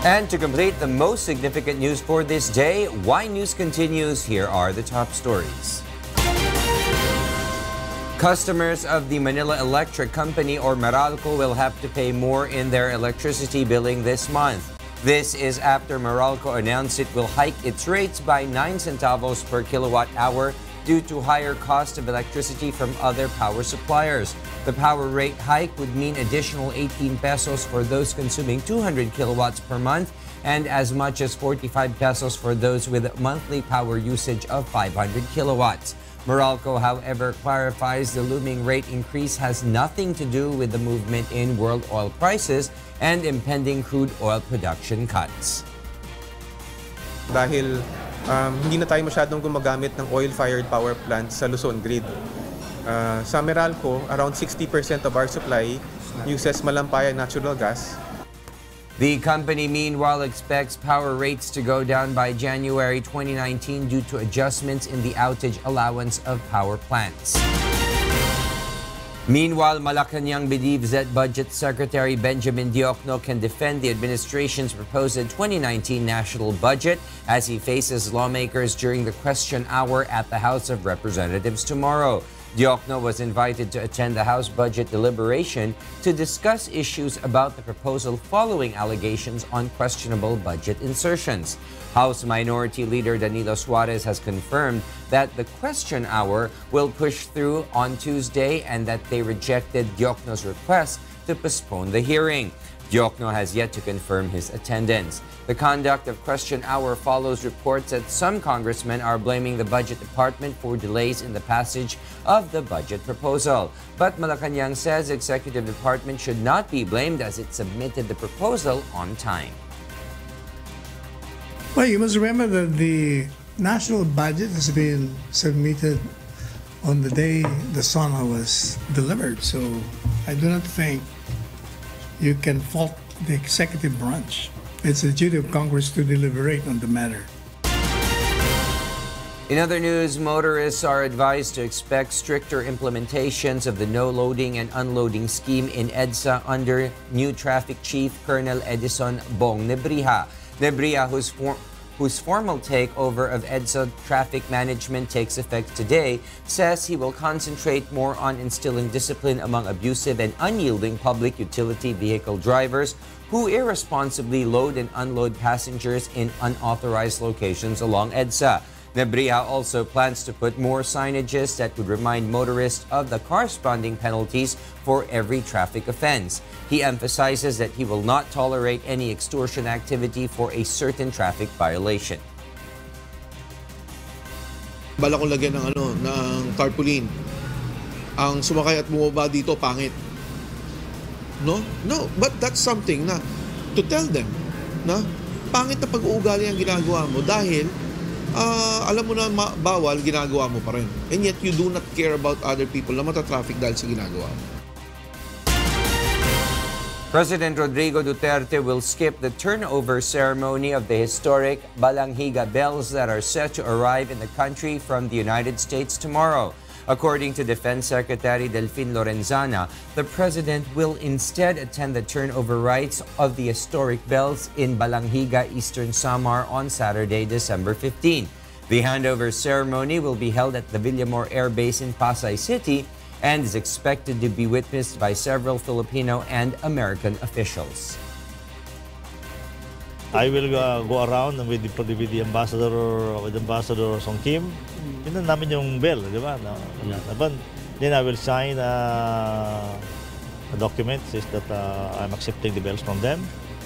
And to complete the most significant news for this day, Y News continues. Here are the top stories. Customers of the Manila Electric Company or Meralco will have to pay more in their electricity billing this month. This is after Meralco announced it will hike its rates by 9 centavos per kilowatt hour due to higher cost of electricity from other power suppliers. The power rate hike would mean additional 18 pesos for those consuming 200 kilowatts per month and as much as 45 pesos for those with monthly power usage of 500 kilowatts. Meralco, however, clarifies the looming rate increase has nothing to do with the movement in world oil prices and impending crude oil production cuts. Dahil hindi na tayo masyadong gumagamit ng oil-fired power plant sa Luzon grid. Sa Meralco, around 60% of our supply uses malampayang natural gas. The company, meanwhile, expects power rates to go down by January 2019 due to adjustments in the outage allowance of power plants. Meanwhile, Malacañang believes that Budget Secretary Benjamin Diokno can defend the administration's proposed 2019 national budget as he faces lawmakers during the question hour at the House of Representatives tomorrow. Diokno was invited to attend the House budget deliberation to discuss issues about the proposal following allegations on questionable budget insertions. House Minority Leader Danilo Suarez has confirmed that the question hour will push through on Tuesday and that they rejected Diokno's request to postpone the hearing. Diokno has yet to confirm his attendance. The conduct of question hour follows reports that some congressmen are blaming the Budget Department for delays in the passage of the budget proposal. But Malacañang says the Executive Department should not be blamed as it submitted the proposal on time. Well, you must remember that the national budget has been submitted on the day the SONA was delivered. So I do not think you can fault the executive branch. It's the duty of Congress to deliberate on the matter. In other news, motorists are advised to expect stricter implementations of the no-loading and unloading scheme in EDSA under new Traffic Chief Colonel Edison Bong Nebriha. Nebriha, whose formal takeover of EDSA traffic management takes effect today, says he will concentrate more on instilling discipline among abusive and unyielding public utility vehicle drivers who irresponsibly load and unload passengers in unauthorized locations along EDSA. Nebriha also plans to put more signages that would remind motorists of the corresponding penalties for every traffic offense. He emphasizes that he will not tolerate any extortion activity for a certain traffic violation. Bala kong lagyan ng tarpaulin. Ang sumakay at bumaba dito pangit. No, but that's something na to tell them na pangit na pag-uugali ang ginagawa mo dahil alam mo na bawal, ginagawa mo pa rin. And yet you do not care about other people na matatraffic dahil sa ginagawa mo. President Rodrigo Duterte will skip the turnover ceremony of the historic Balangiga bells that are set to arrive in the country from the United States tomorrow. According to Defense Secretary Delfin Lorenzana, the president will instead attend the turnover rites of the historic bells in Balangiga, Eastern Samar on Saturday, December 15. The handover ceremony will be held at the Villamor Air Base in Pasay City and is expected to be witnessed by several Filipino and American officials. I will go around with the ambassador, Song Kim. Yun namin yung bell, di ba? Then I will sign a document says that I'm accepting the bells from them.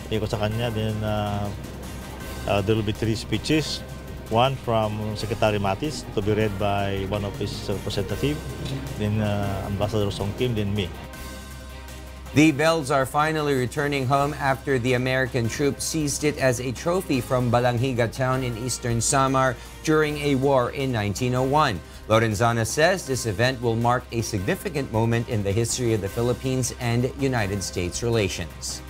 Iko sa kanya, then there will be 3 speeches. One from Secretary Matis to be read by one of his representatives, then Ambassador Song Kim, then me. The bells are finally returning home after the American troops seized it as a trophy from Balangiga town in Eastern Samar during a war in 1901. Lorenzana says this event will mark a significant moment in the history of the Philippines and United States relations.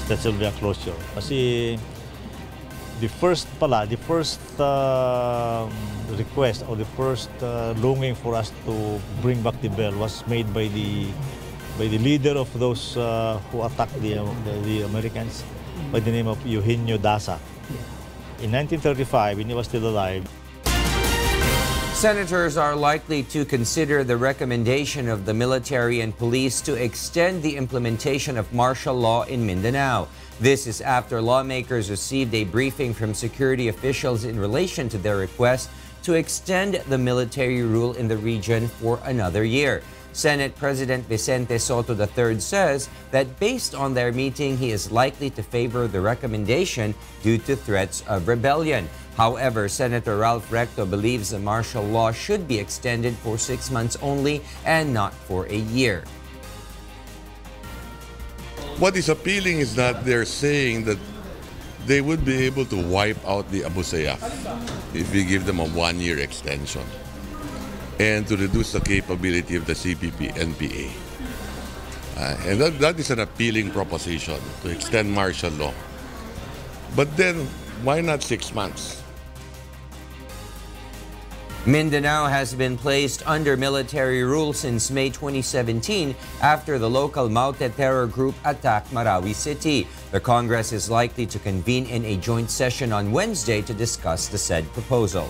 That will be a closure. Kasi the first request or the first longing for us to bring back the bell was made by the the leader of those who attacked the Americans by the name of Eugenio Daza. In 1935, when he was still alive. Senators are likely to consider the recommendation of the military and police to extend the implementation of martial law in Mindanao. This is after lawmakers received a briefing from security officials in relation to their request to extend the military rule in the region for another year. Senate President Vicente Soto III says that based on their meeting, he is likely to favor the recommendation due to threats of rebellion. However, Senator Ralph Recto believes the martial law should be extended for 6 months only and not for a year. What is appealing is that they're saying that they would be able to wipe out the Abu Sayyaf if we give them a 1-year extension, and to reduce the capability of the CPP-NPA. And that is an appealing proposition, to extend martial law. But then, why not 6 months? Mindanao has been placed under military rule since May 2017 after the local Maute terror group attacked Marawi City. The Congress is likely to convene in a joint session on Wednesday to discuss the said proposal.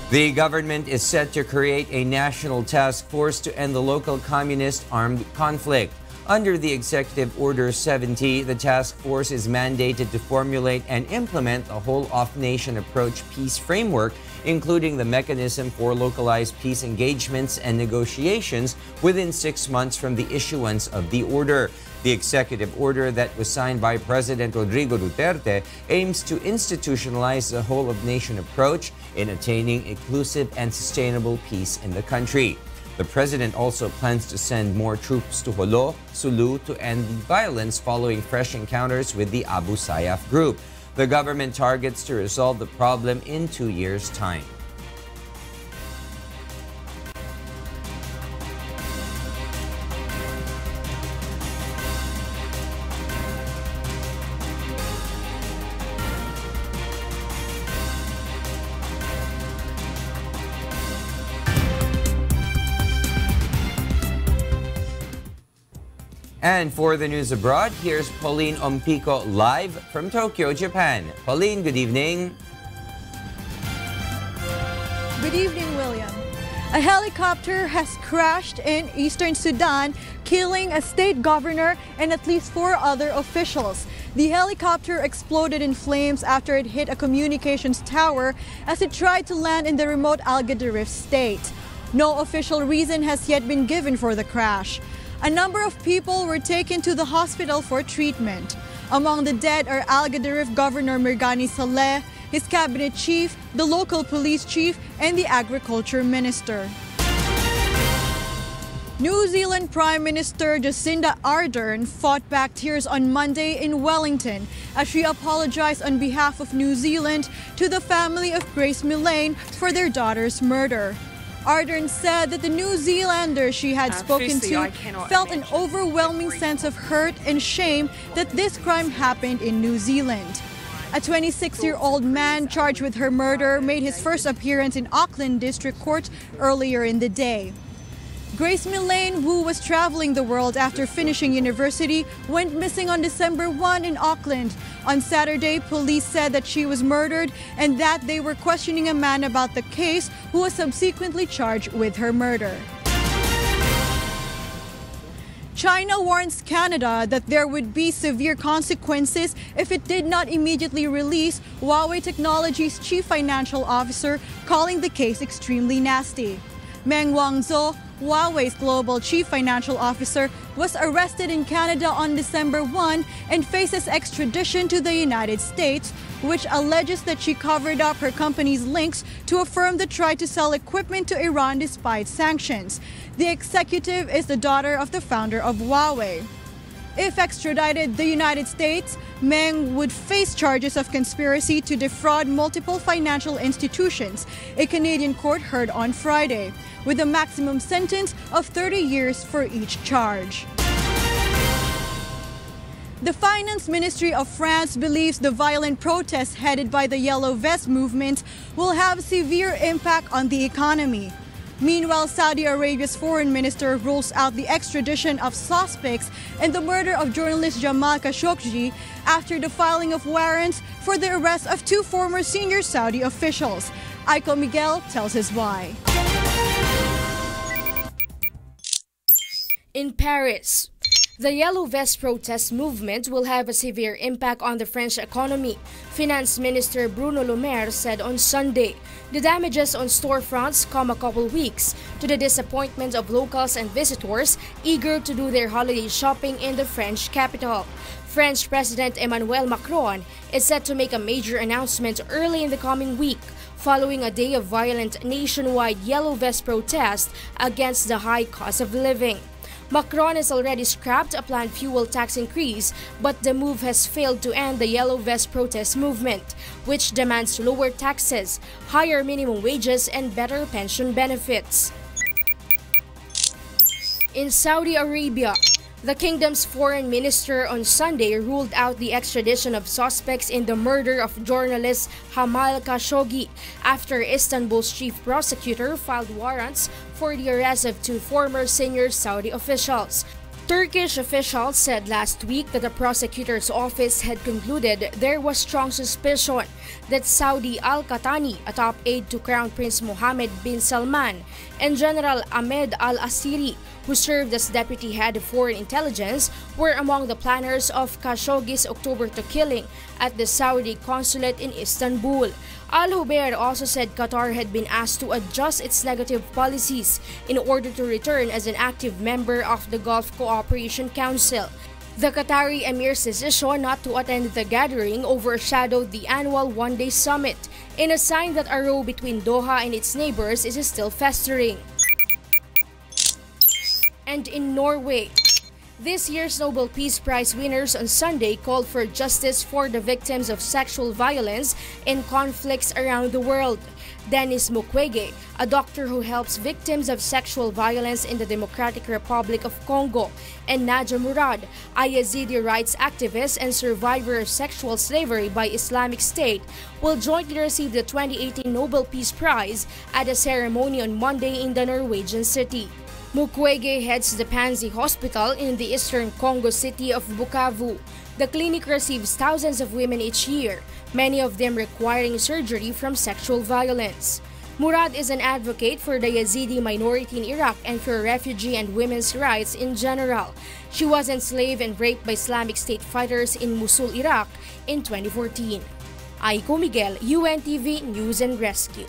The government is set to create a national task force to end the local communist armed conflict. Under the Executive Order 70, the task force is mandated to formulate and implement a whole-of-nation approach peace framework, including the mechanism for localized peace engagements and negotiations within 6 months from the issuance of the order. The executive order that was signed by President Rodrigo Duterte aims to institutionalize the whole-of-nation approach in attaining inclusive and sustainable peace in the country. The president also plans to send more troops to Jolo, Sulu to end the violence following fresh encounters with the Abu Sayyaf group. The government targets to resolve the problem in 2 years' time. And for the news abroad, here's Pauline Ompico live from Tokyo, Japan. Pauline, good evening. Good evening, William. A helicopter has crashed in eastern Sudan, killing a state governor and at least 4 other officials. The helicopter exploded in flames after it hit a communications tower as it tried to land in the remote Al-Gadarif state. No official reason has yet been given for the crash. A number of people were taken to the hospital for treatment. Among the dead are Al-Gadarif Governor Mirgani Saleh, his cabinet chief, the local police chief, and the agriculture minister. New Zealand Prime Minister Jacinda Ardern fought back tears on Monday in Wellington as she apologized on behalf of New Zealand to the family of Grace Millane for their daughter's murder. Ardern said that the New Zealander she had spoken to felt an overwhelming sense of hurt and shame that this crime happened in New Zealand. A 26-year-old man charged with her murder made his first appearance in Auckland District Court earlier in the day. Grace Millane, who was traveling the world after finishing university, went missing on December 1 in Auckland. On Saturday, police said that she was murdered and that they were questioning a man about the case who was subsequently charged with her murder. China warns Canada that there would be severe consequences if it did not immediately release Huawei Technologies' chief financial officer, calling the case extremely nasty. Meng Wanzhou, Huawei's global chief financial officer, was arrested in Canada on December 1 and faces extradition to the United States, which alleges that she covered up her company's links to a firm that tried to sell equipment to Iran despite sanctions. The executive is the daughter of the founder of Huawei. If extradited the United States, Meng would face charges of conspiracy to defraud multiple financial institutions, a Canadian court heard on Friday, with a maximum sentence of 30 years for each charge. The Finance Ministry of France believes the violent protests headed by the Yellow Vest movement will have severe impact on the economy. Meanwhile, Saudi Arabia's foreign minister rules out the extradition of suspects in the murder of journalist Jamal Khashoggi after the filing of warrants for the arrest of 2 former senior Saudi officials. Aiko Miguel tells us why. In Paris, the Yellow Vest protest movement will have a severe impact on the French economy, Finance Minister Bruno Le Maire said on Sunday. The damages on storefronts come a couple weeks to the disappointment of locals and visitors eager to do their holiday shopping in the French capital. French President Emmanuel Macron is set to make a major announcement early in the coming week, following a day of violent nationwide Yellow Vest protest against the high cost of living. Macron has already scrapped a planned fuel tax increase, but the move has failed to end the Yellow Vest protest movement, which demands lower taxes, higher minimum wages, and better pension benefits. In Saudi Arabia, the kingdom's foreign minister on Sunday ruled out the extradition of suspects in the murder of journalist Jamal Khashoggi after Istanbul's chief prosecutor filed warrants for the arrest of 2 former senior Saudi officials. Turkish officials said last week that the prosecutor's office had concluded there was strong suspicion that Saudi Al-Qahtani, a top aide to Crown Prince Mohammed bin Salman, and General Ahmed al-Asiri, who served as deputy head of foreign intelligence, were among the planners of Khashoggi's October 2 killing at the Saudi consulate in Istanbul. Al-Hubair also said Qatar had been asked to adjust its negative policies in order to return as an active member of the Gulf Cooperation Council. The Qatari emir's decision not to attend the gathering overshadowed the annual one-day summit, in a sign that a row between Doha and its neighbors is still festering. And in Norway, this year's Nobel Peace Prize winners on Sunday called for justice for the victims of sexual violence in conflicts around the world. Denis Mukwege, a doctor who helps victims of sexual violence in the Democratic Republic of Congo, and Nadia Murad, a Yazidi rights activist and survivor of sexual slavery by Islamic State, will jointly receive the 2018 Nobel Peace Prize at a ceremony on Monday in the Norwegian city. Mukwege heads the Panzi Hospital in the eastern Congo city of Bukavu. The clinic receives thousands of women each year, many of them requiring surgery from sexual violence. Murad is an advocate for the Yazidi minority in Iraq and for refugee and women's rights in general. She was enslaved and raped by Islamic State fighters in Mosul, Iraq in 2014. Aiko Miguel, UNTV News and Rescue.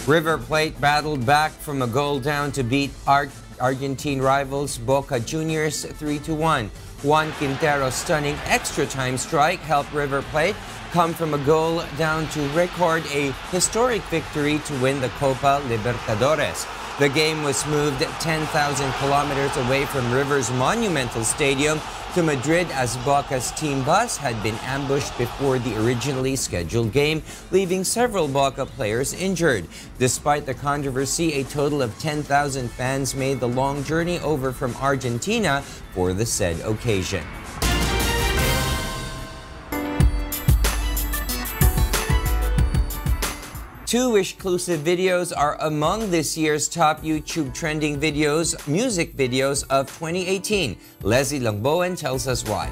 River Plate battled back from a goal down to beat Argentine rivals Boca Juniors 3-1. Juan Quintero's stunning extra-time strike helped River Plate come from a goal down to record a historic victory to win the Copa Libertadores. The game was moved 10,000 kilometers away from River's monumental stadium to Madrid as Boca's team bus had been ambushed before the originally scheduled game, leaving several Boca players injured. Despite the controversy, a total of 10,000 fans made the long journey over from Argentina for the said occasion. Two exclusive videos are among this year's top YouTube trending videos, music videos of 2018. Leslie Langboan tells us why.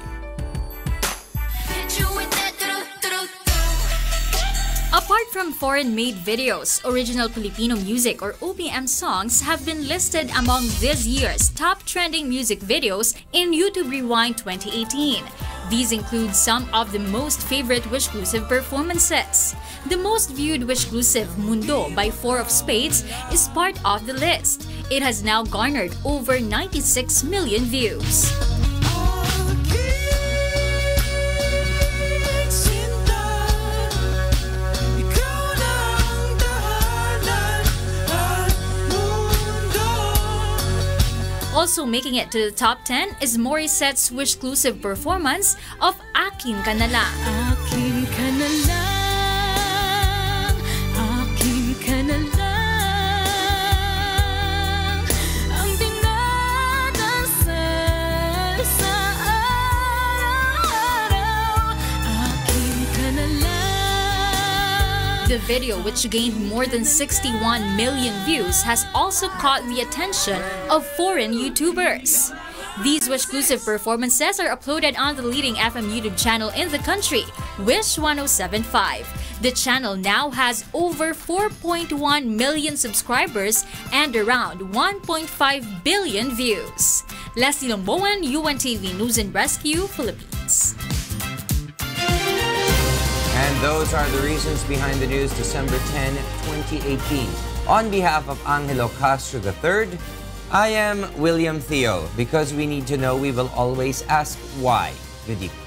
Apart from foreign-made videos, original Filipino music or OPM songs have been listed among this year's top trending music videos in YouTube Rewind 2018. These include some of the most favorite Wishclusive performances. The most viewed Wishclusive, Mundo by 4 of Spades, is part of the list. It has now garnered over 96 million views. Also making it to the top 10 is Morissette's Wishclusive performance of Akin Ka Na Lang. Akin ka na lang, akin ka na lang. video, which gained more than 61 million views, has also caught the attention of foreign YouTubers. These Wish-exclusive performances are uploaded on the leading FM YouTube channel in the country, Wish 1075. The channel now has over 4.1 million subscribers and around 1.5 billion views. Leslie Lomboan, UNTV News and Rescue, Philippines. And those are the reasons behind the news, December 10, 2018. On behalf of Angelo Castro III, I am William Thio. Because we need to know, we will always ask why. Good evening.